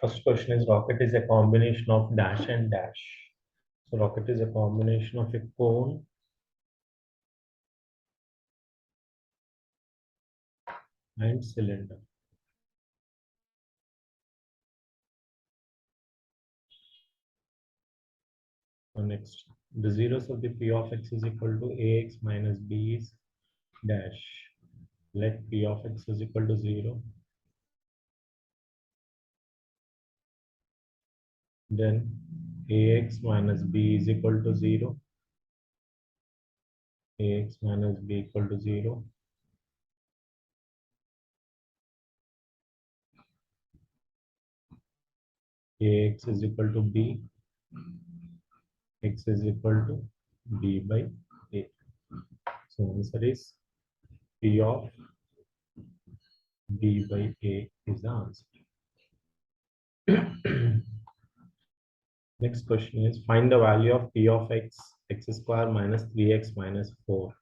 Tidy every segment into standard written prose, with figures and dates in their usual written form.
First question is rocket is a combination of dash and dash. So rocket is a combination of a cone and cylinder. So next, the zeros of the p of x is equal to ax minus b is dash. Let p of x is equal to 0. Then ax minus b is equal to 0. Ax minus b equal to 0. Ax is equal to b. X is equal to b by a. So answer is p of b by a is the answer. Next question is find the value of p of x square minus 3x minus 4.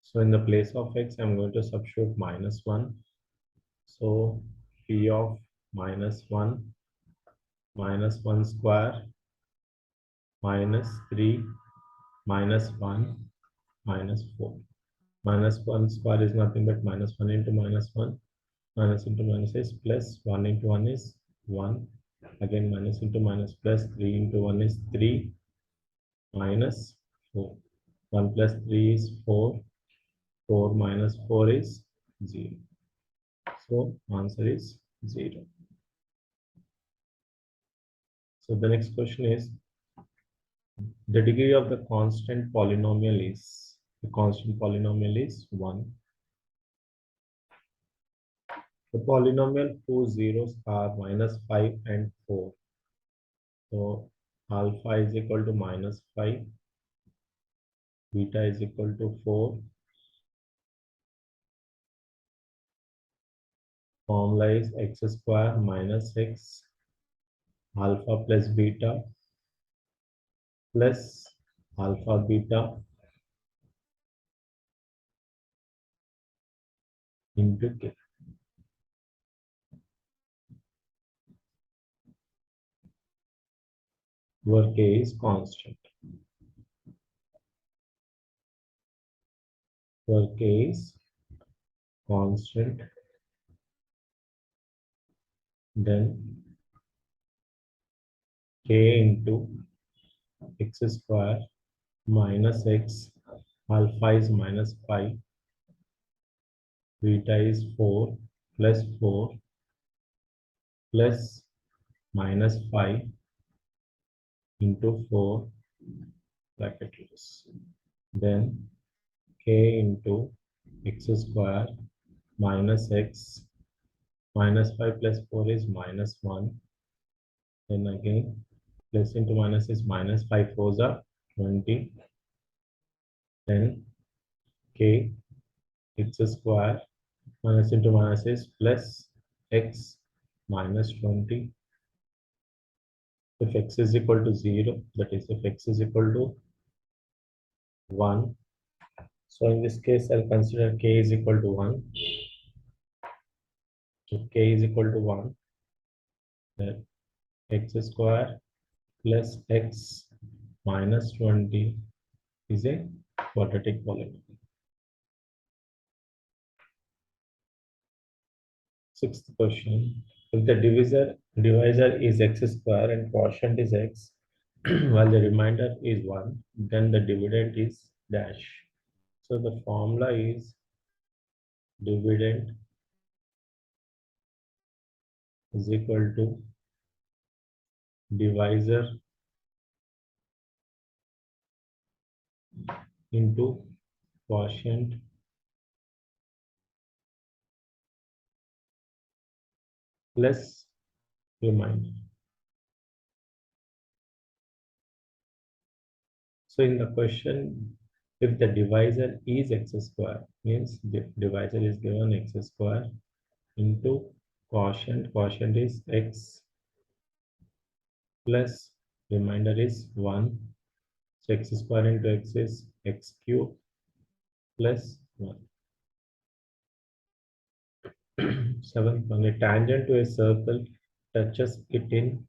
So in the place of x, I'm going to substitute minus 1. So p of minus 1 square minus 3 minus 1 minus 4. Minus 1 square is nothing but minus 1 into minus 1. Minus into minus is plus 1 into 1 is 1. Again minus into minus plus 3 into 1 is 3 minus 4. 1 plus 3 is 4. 4 minus 4 is 0. So answer is 0. So the next question is the degree of the constant polynomial is 1. The polynomial whose zeros are minus 5 and 4. So alpha is equal to minus 5, beta is equal to 4. Formula is x square minus x alpha plus beta plus alpha beta into k. Where k is constant. Where k is constant, then k into x square minus x, alpha is minus 5, beta is 4 plus 4 plus minus 5 into 4 bracket close. Then k into x square minus x minus 5 plus 4 is minus 1. Then again plus into minus is minus 5 4s are 20. Then k x square minus into minus is plus x minus 20. If x is equal to 0, that is if x is equal to 1. So in this case, I'll consider k is equal to 1. If k is equal to 1, then x square plus x minus 20 is a quadratic polynomial. Sixth question. If the divisor is x square and quotient is x, while the remainder is 1, then the dividend is dash. So the formula is dividend is equal to divisor into quotient plus remainder. So in the question, if the divisor is x square, means the divisor is given x square into quotient is x plus remainder is 1. So x square into x is x cube plus 1. Seventh one, a tangent to a circle touches it in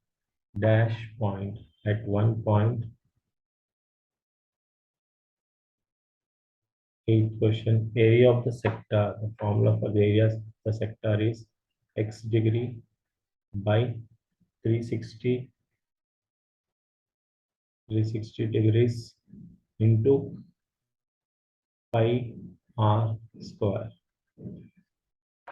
dash point at one point. Eighth question, area of the sector. The formula for the area of the sector is x degree by 360 degrees into pi r square.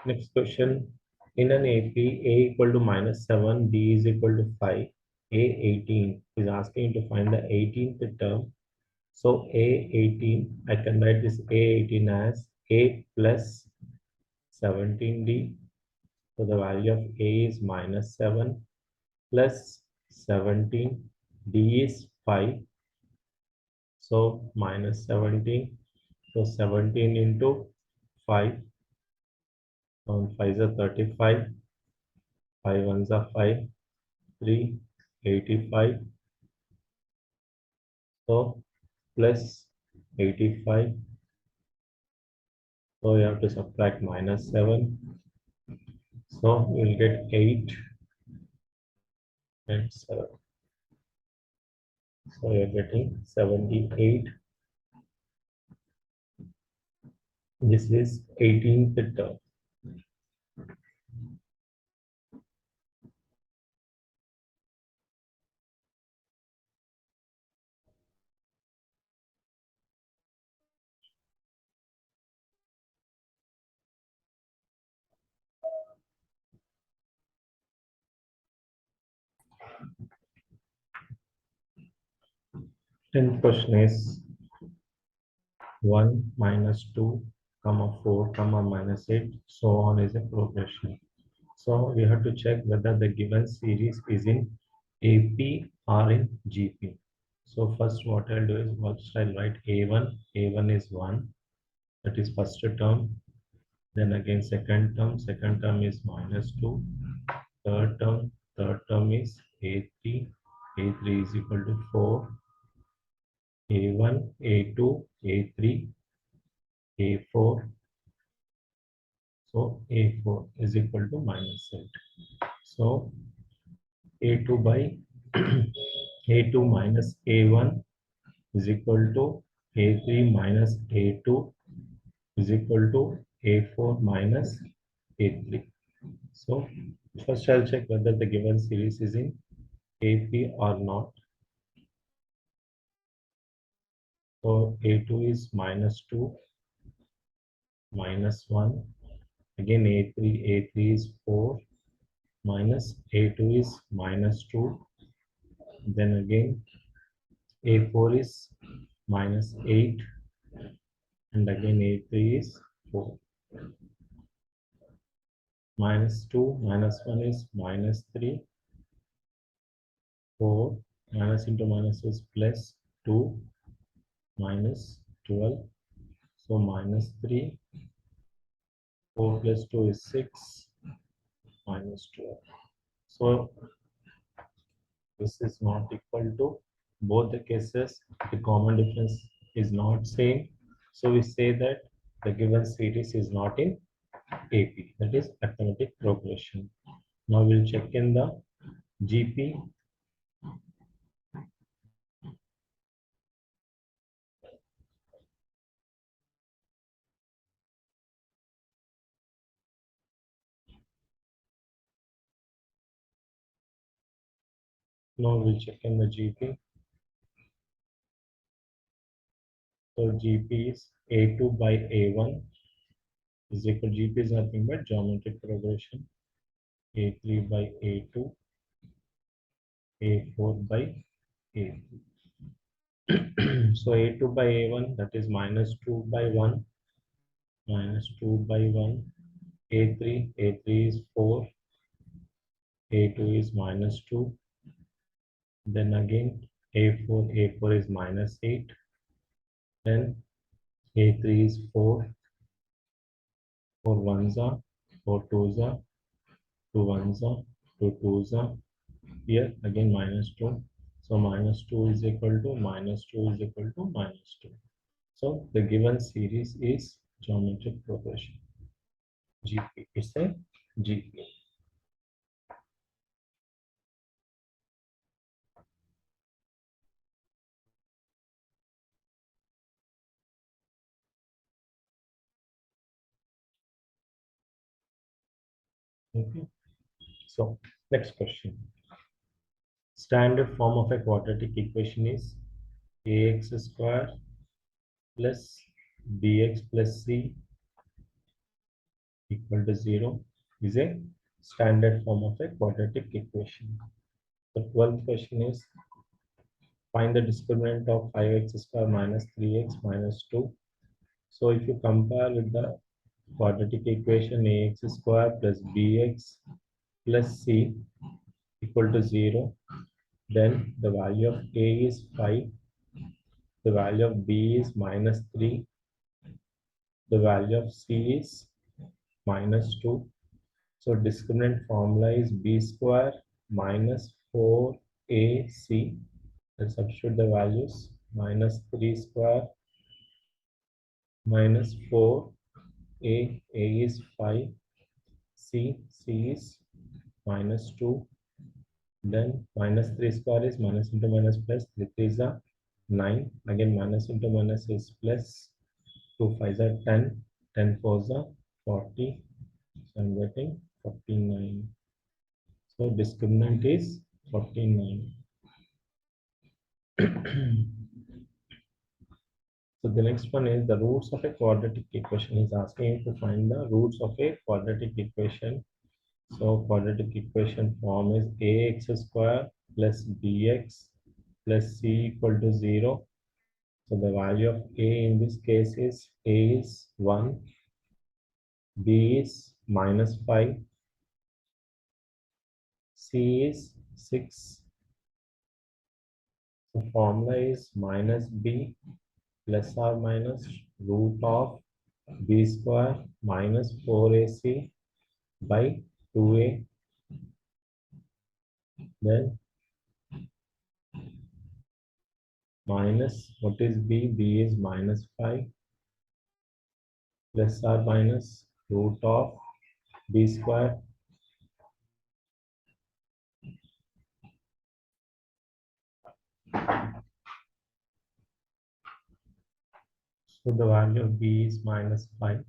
Next question, in an AP, A equal to -7, B is equal to 5, A 18 is asking to find the 18th term. So A 18, I can write this A 18 as A plus 17D. So the value of A is -7 plus 17, D is 5. So -17, so 17 into 5, 5 is 35, 5 ones are 5, 3, 85. So plus 85. So you have to subtract -7. So you'll get 8 and 7. So you're getting 78. This is 18th term. Tenth question is 1 minus 2, comma 4, comma -8, so on is a progression. So we have to check whether the given series is in AP or in GP. So first what I'll do is first I'll write A1. A1 is 1, that is first term. Then again second term is -2. Third term is A3. A3 is equal to 4. A1, A2, A3, A4. So A4 is equal to -8. So A2 by A2 minus A1 is equal to A3 minus A2 is equal to A4 minus A3. So first I'll check whether the given series is in AP or not. So A2 is -2, -1. Again A3 is 4, minus A2 is -2. Then again A4 is -8. And again A3 is 4. -2 -1 is -3. 4 minus into minus is plus 2 minus 12. So -3. 4 plus 2 is 6 minus 12. So this is not equal to both the cases. The common difference is not same. So we say that the given series is not in AP, that is arithmetic progression. Now we'll check in the GP. Now we'll check in the GP. So GP is A2 by A1 is equal, GP is nothing but geometric progression. A3 by A2, A4 by A3. So A2 by A1, that is -2 by 1, -2 by 1. A3 is 4, A2 is -2. Then again A4 is -8. Then A3 is 4, 4 ones are, 4 twos are, 2 ones are, 2 twos are. Here again -2. So -2 is equal to -2 is equal to -2. So the given series is geometric progression. GP. It's a GP. Okay. So next question. Standard form of a quadratic equation is ax square plus bx plus c equal to 0 is a standard form of a quadratic equation. The 12th question is find the discriminant of 5x square minus 3x minus 2. So if you compare with the quadratic equation ax square plus bx plus c equal to 0, then the value of a is 5, the value of b is minus 3, the value of c is minus 2. So discriminant formula is b square minus 4ac. Let's substitute the values. Minus 3 square minus 4, a is 5, c is minus 2. Then minus 3 square is minus into minus plus 3 is a 9. Again minus into minus is plus 2 5 are 10. 10 4 are 40. So I'm getting 49. So discriminant is 49. So the next one is the roots of a quadratic equation. Is asking you to find the roots of a quadratic equation. So quadratic equation form is ax square plus bx plus c equal to 0. So the value of a in this case is a is 1, b is minus 5, c is 6. The formula is minus b plus or minus root of b square minus 4ac by 2a. Then minus what is b? B is minus 5 plus or minus root of b square. So the value of b is minus 5.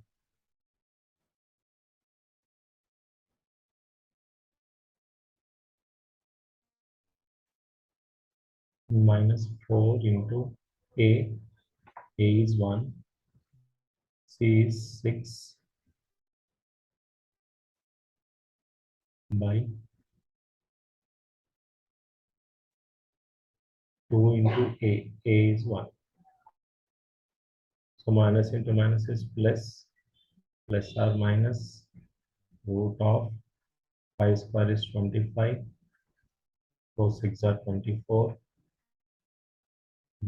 Minus 4 into a. A is 1. C is 6 by 2 into a. A is 1. So minus into minus is plus. Plus or minus root of 5 square is 25. 4 6 are 24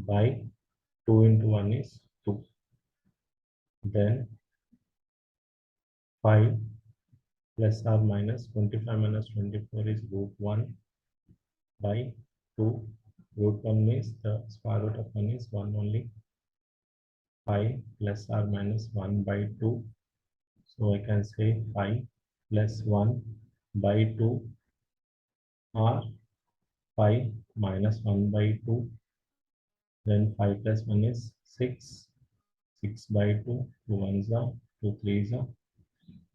by 2 into 1 is 2. Then 5 plus or minus 25 minus 24 is root 1 by 2. Root 1 means the square root of 1 is 1 only. 5 plus or minus 1 by 2. So I can say 5 plus 1 by 2 or 5 minus 1 by 2. Then 5 plus 1 is 6. 6 by 2. 2 ones are 2 3s are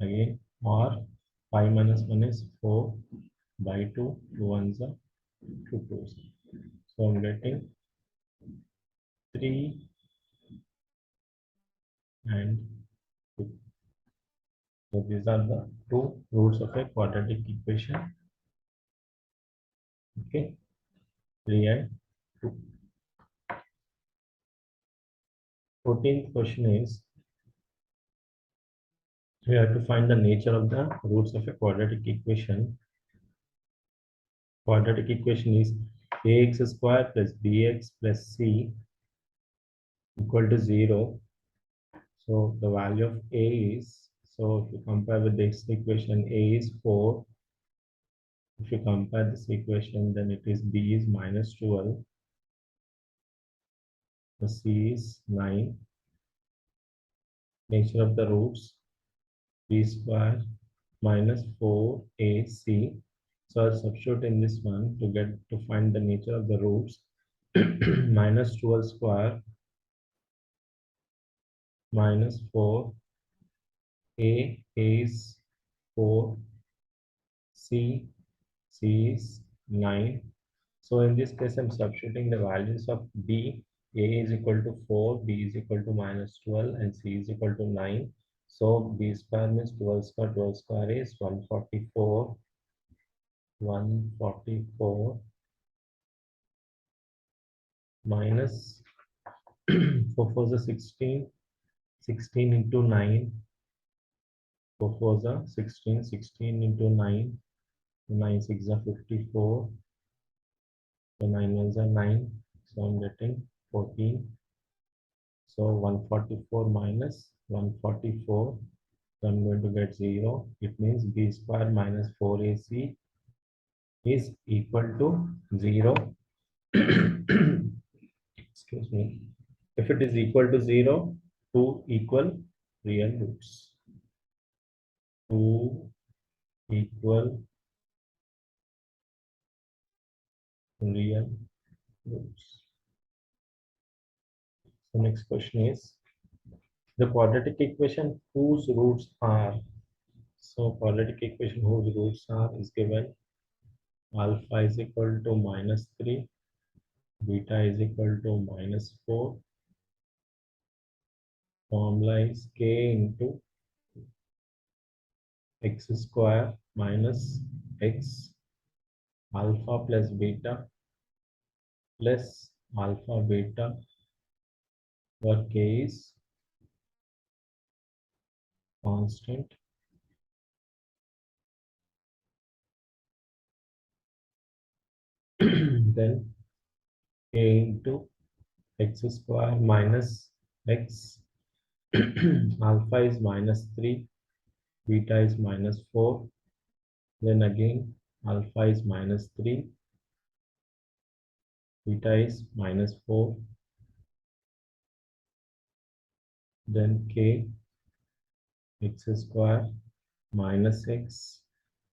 again, or 5 minus 1 is 4 by 2. 2 ones are 2 2s. So I'm getting 3 and 2. So these are the two roots of a quadratic equation. Okay, 3 and 2. 14th question is we have to find the nature of the roots of a quadratic equation. Quadratic equation is ax square plus bx plus c equal to 0. So the value of a is, so if you compare with this equation, a is 4. If you compare this equation, then it is b is minus 12. The c is 9. Nature of the roots, b square minus 4ac. So I'll substitute in this one to find the nature of the roots. Minus 12 square minus 4. A is 4. C is 9. So in this case, I'm substituting the values of B. A is equal to 4, B is equal to minus 12, and C is equal to 9. So B square means 12 square is 144. 144 minus 4 4 is 16. 16 into 9. 4 4 is 16. 16 into 9. 9 6 is 54. So 9 1s are 9. So I'm getting 14. So 144 minus 144. So I'm going to get 0. It means B square minus 4AC is equal to 0. Excuse me. If it is equal to 0, 2 equal real roots. 2 equal real roots. So next question is the quadratic equation whose roots are. So quadratic equation whose roots are is given alpha is equal to minus 3, beta is equal to minus 4. Formula is k into x square minus x alpha plus beta plus alpha beta, where k is constant. Then k into x square minus x alpha is minus 3, beta is minus 4. Then again alpha is minus 3, beta is minus 4. Then k x square minus x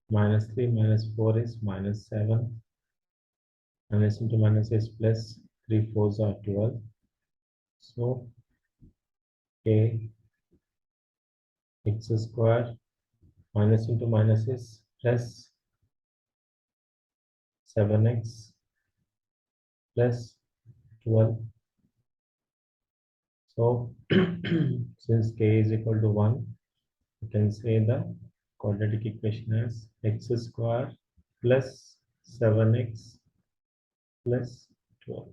minus 3 minus 4 is minus 7. Minus into minus is plus. 3 4s are 12. So k x square minus into minus is plus 7x plus 12. So since k is equal to 1, you can say the quadratic equation as x square plus 7x plus 12.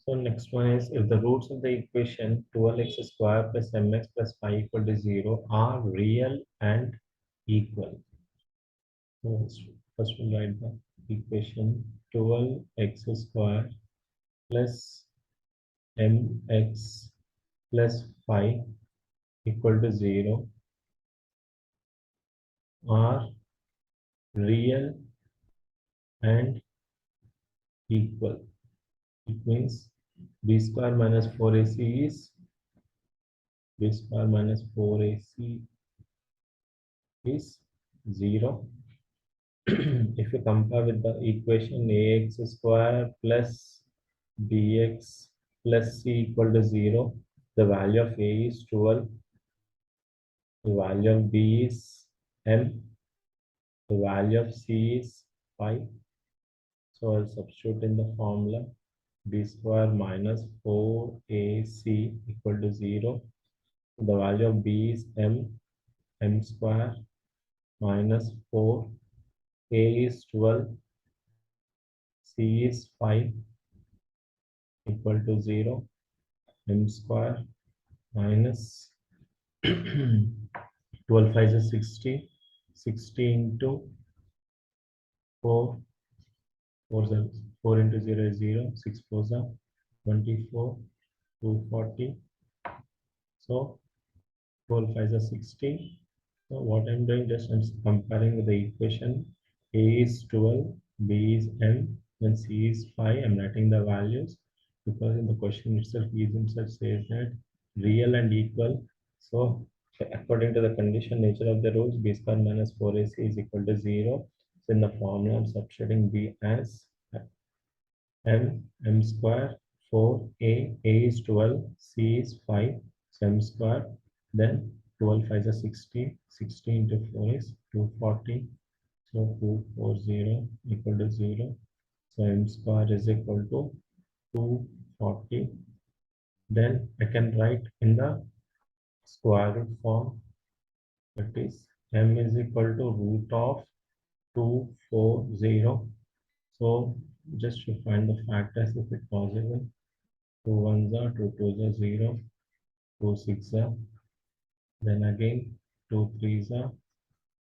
So next one is if the roots of the equation 12x square plus mx plus 5 equal to 0 are real and equal. So first we'll write the equation 12x square plus mx plus 5 equal to 0 are real and equal. It means b square minus 4ac is b square minus 4ac is 0. If you compare with the equation ax square plus bx plus c equal to 0, the value of a is 12, the value of b is m, the value of c is 5. So I'll substitute in the formula b square minus 4ac equal to 0. The value of b is m square minus 4, a is 12, c is 5 equal to 0. M square minus 12 5 is 60. 60 into 4. 4 into 0 is 0. 6 4 is 24. 240. So 12 5 is 60. So what I'm doing, just I'm comparing with the equation. A is 12, B is M, and C is 5. I'm writing the values because in the question itself, he himself says that real and equal. So according to the condition nature of the rules, B square minus 4AC is equal to 0. So in the formula, I'm substituting B as M square 4a is 12, c is 5, so m square, then 12 5 is 16, 16 into 4 is 240, so 240 equal to 0, so m square is equal to 240. Then I can write in the square root form, that is m is equal to root of 240. So just to find the factors if it possible. 2 ones are 2 twos are 0, 2 six are, then again 2 threes are,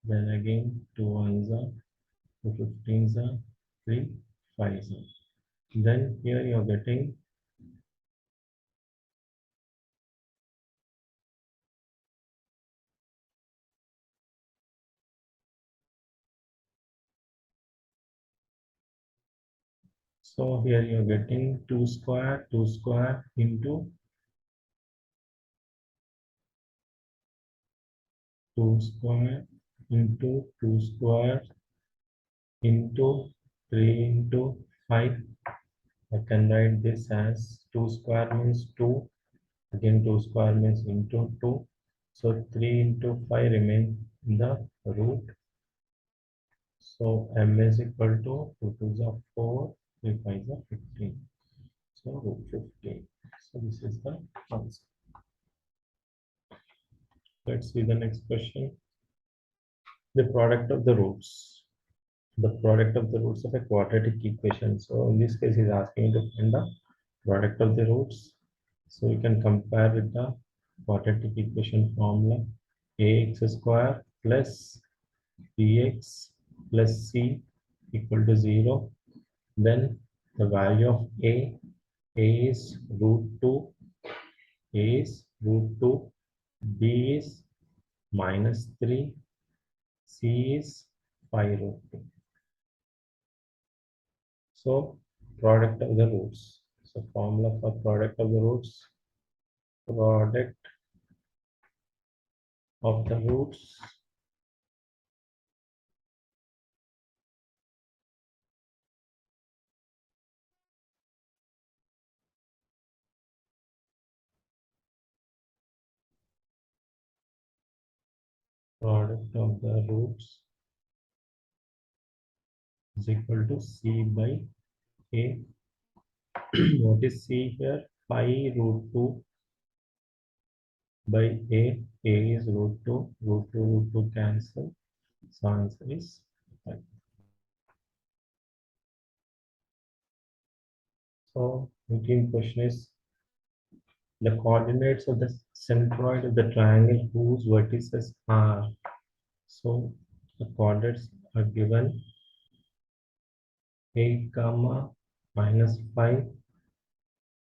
then again 2 ones are, 2 fifteens are, 3 fives are. Then here you are getting so here you are getting 2 square into 2 square into 2 square into 3 into 5. I can write this as 2 square means 2, again 2 square means into 2. So 3 into 5 remain in the root. So m is equal to 2 twos are 4, 3 fives are 15. So root 15. So this is the answer. Let's see the next question. The product of the roots. The product of the roots of a quadratic equation. So in this case, he's asking to find the product of the roots. So you can compare with the quadratic equation formula: ax square plus bx plus c equal to 0. Then the value of a is root 2, a is root 2, b is minus 3, c is 5 root 2. So product of the roots. So formula for product of the roots: product of the roots product of the roots is equal to c by a. What is c here? 5 root 2 by a. A is root 2, root 2, root 2 cancel. So answer is 5. So 18th question is the coordinates of the centroid of the triangle whose vertices are. So the coordinates are given 8 comma minus 5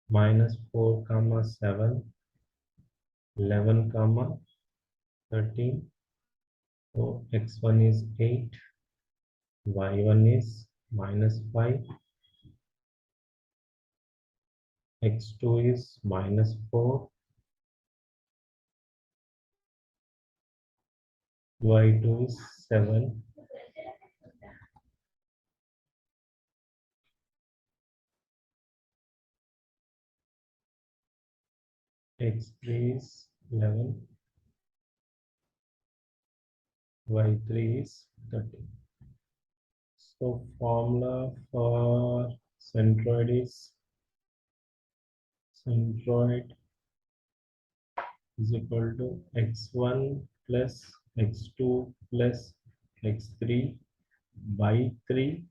minus 4 comma 7 11 comma 13. So x1 is 8, y1 is minus 5, x2 is minus 4, y2 is 7, x3 is 11, y3 is 13. So formula for centroid is centroid is equal to x1 plus x2 plus x3 by 3,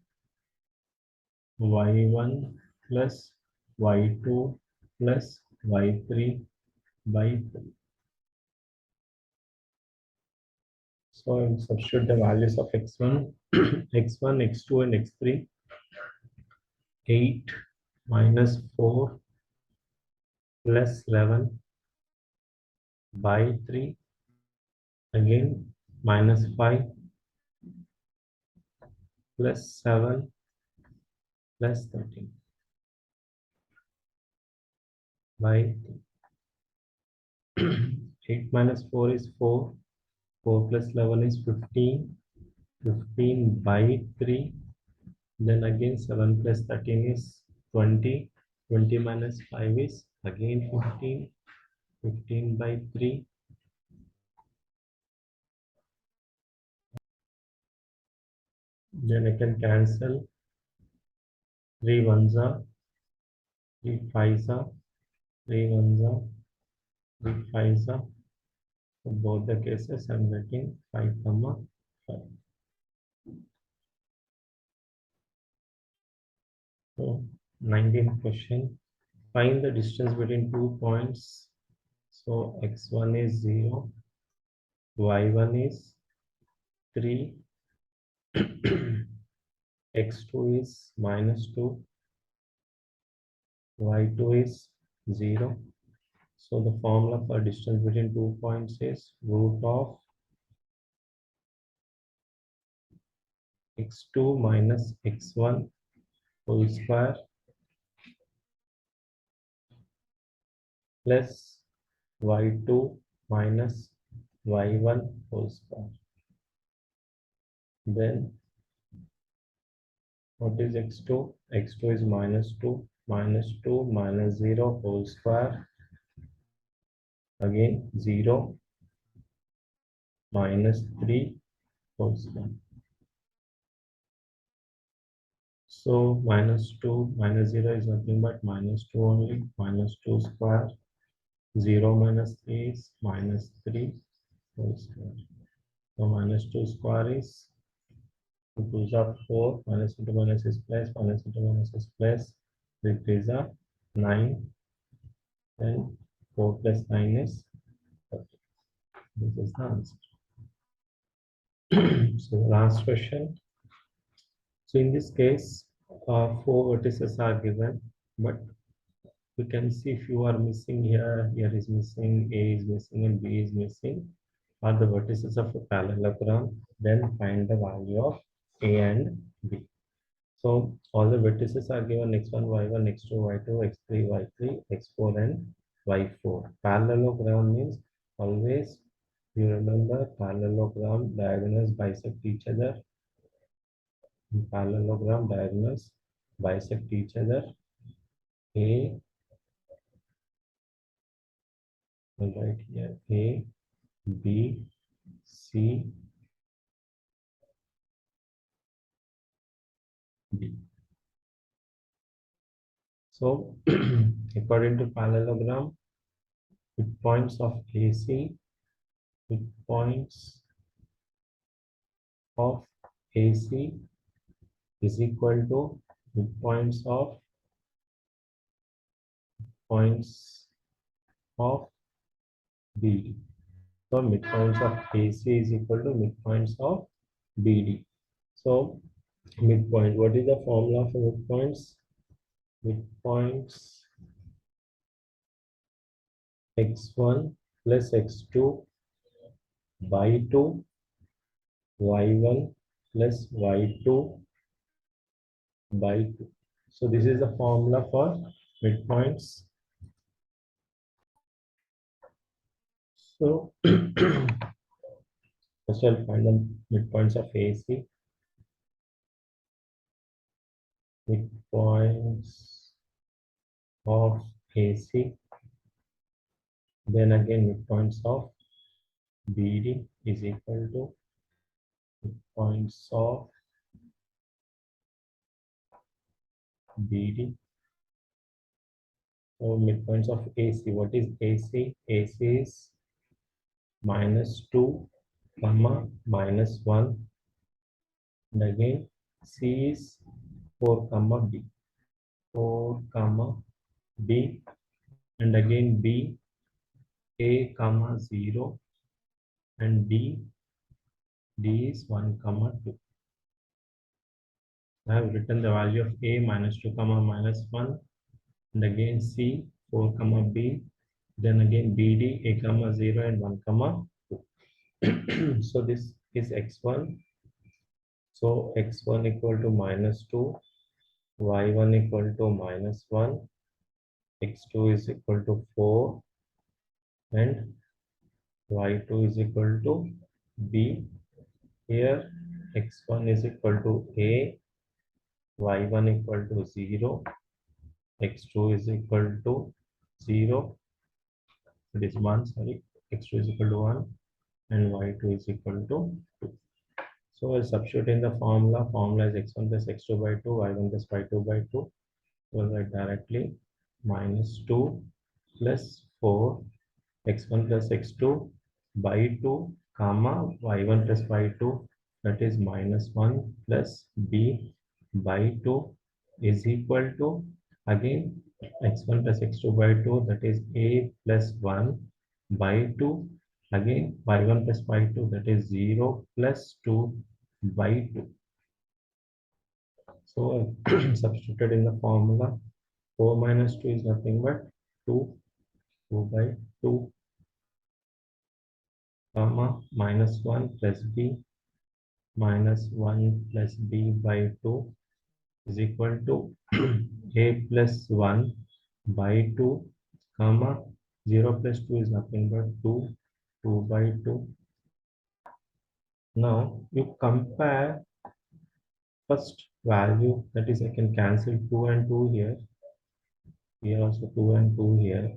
y1 plus y2 plus y3 by 3. So I'll substitute the values of x1, x1, x2 and x3. 8 minus 4 plus 11 by 3, again minus 5 plus 7 plus 13 by 3. 8 minus 4 is 4, 4 plus 11 is 15, 15 by 3, then again 7 plus 13 is 20, 20 minus 5 is again 15. 15 by 3. Then I can cancel 3 ones are 3 fives are 3 ones are 3 fives are. For both the cases, I'm getting 5 comma 5. So 19th question. Find the distance between 2 points. So x1 is 0, y1 is 3, x2 is minus 2, y2 is 0. So the formula for distance between 2 points is root of x2 minus x1 whole square plus y2 minus y1 whole square. Then what is x2? x2 is minus 2 minus 0 whole square, again 0 minus 3 whole square. So minus 2 minus 0 is nothing but minus 2 only, minus 2 square. 0 minus 3 is minus 3 whole square. So minus 2 square is 2 2s are 4, minus into minus is plus, minus into minus is plus, 3 3s are 9, and 4 plus 9 is 30. This is the answer. So last question. So in this case, 4 vertices are given, but we can see if you are missing here, here is missing, A is missing, and B is missing, are the vertices of a parallelogram. Then find the value of A and B. So all the vertices are given x1, y1, x2, y2, x3, y3, x4, and y4. Parallelogram means always you remember parallelogram diagonals bisect each other. Parallelogram diagonals bisect each other. A, right here, A, B, C, D. So according to parallelogram, midpoints of AC, midpoints of AC is equal to midpoints of points of BD. So midpoints of AC is equal to midpoints of BD. So midpoint, what is the formula for midpoints? Midpoints x1 plus x2 by 2 y1 plus y2 by 2. So this is the formula for midpoints. So first I'll find the midpoints of AC. Midpoints of AC. Then again midpoints of BD is equal to midpoints of BD. So midpoints of AC. What is AC? AC is minus 2 comma minus 1, and again C is 4 comma B. 4 comma B, and again B, A comma 0, and D is 1 comma 2. I have written the value of A minus 2 comma minus 1, and again C 4 comma B, then again BD A comma 0 and 1 comma 2. So this is x1. So x1 equal to minus 2, y1 equal to minus 1, x2 is equal to 4, and y2 is equal to B. Here x1 is equal to A, y1 equal to 0, x2 is equal to 0, it is 1, sorry, x2 is equal to 1 and y2 is equal to 2. So we'll substitute in the formula is x1 plus x2 by 2, y1 plus y2 by 2. We'll write directly minus 2 plus 4 x1 plus x2 by 2 comma y1 plus y2, that is minus 1 plus b by 2 is equal to again x1 plus x2 by 2, that is a plus 1 by 2, again y1 plus y2, that is 0 plus 2 by 2. So substituted in the formula, 4 minus 2 is nothing but 2, 2 by 2 comma minus 1 plus b minus 1 plus b by 2 is equal to a plus 1 by 2 comma 0 plus 2 is nothing but 2, 2 by 2. Now you compare first value, that is I can cancel 2 and 2 here also 2 and 2 here,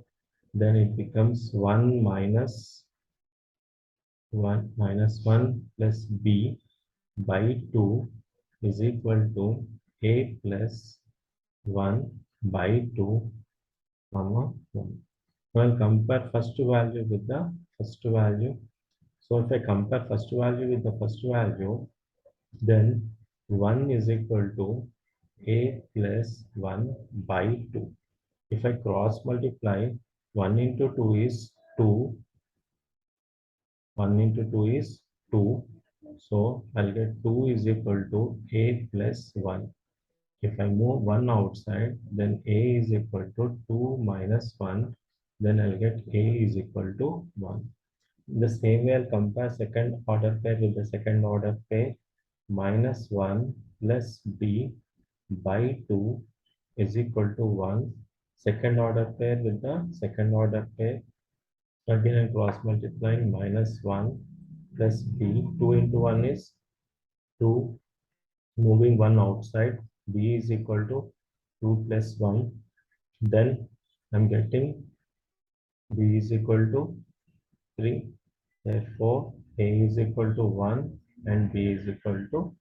then it becomes 1 minus 1 plus b by 2 is equal to a plus 1 by 2 comma 1. Well, compare first value with the first value. So if I compare first value with the first value, then 1 is equal to a plus 1 by 2. If I cross multiply, 1 into 2 is 2, 1 into 2 is 2. So I'll get 2 is equal to a plus 1. If I move 1 outside, then a is equal to 2 minus 1. Then I'll get a is equal to 1. The same way I'll compare second order pair with the second order pair. Minus 1 plus b by 2 is equal to 1. Second order pair with the second order pair. Again I'm cross multiplying minus 1 plus b. 2 into 1 is 2. Moving 1 outside, b is equal to 2 plus 1. Then I'm getting b is equal to 3. Therefore, a is equal to 1 and b is equal to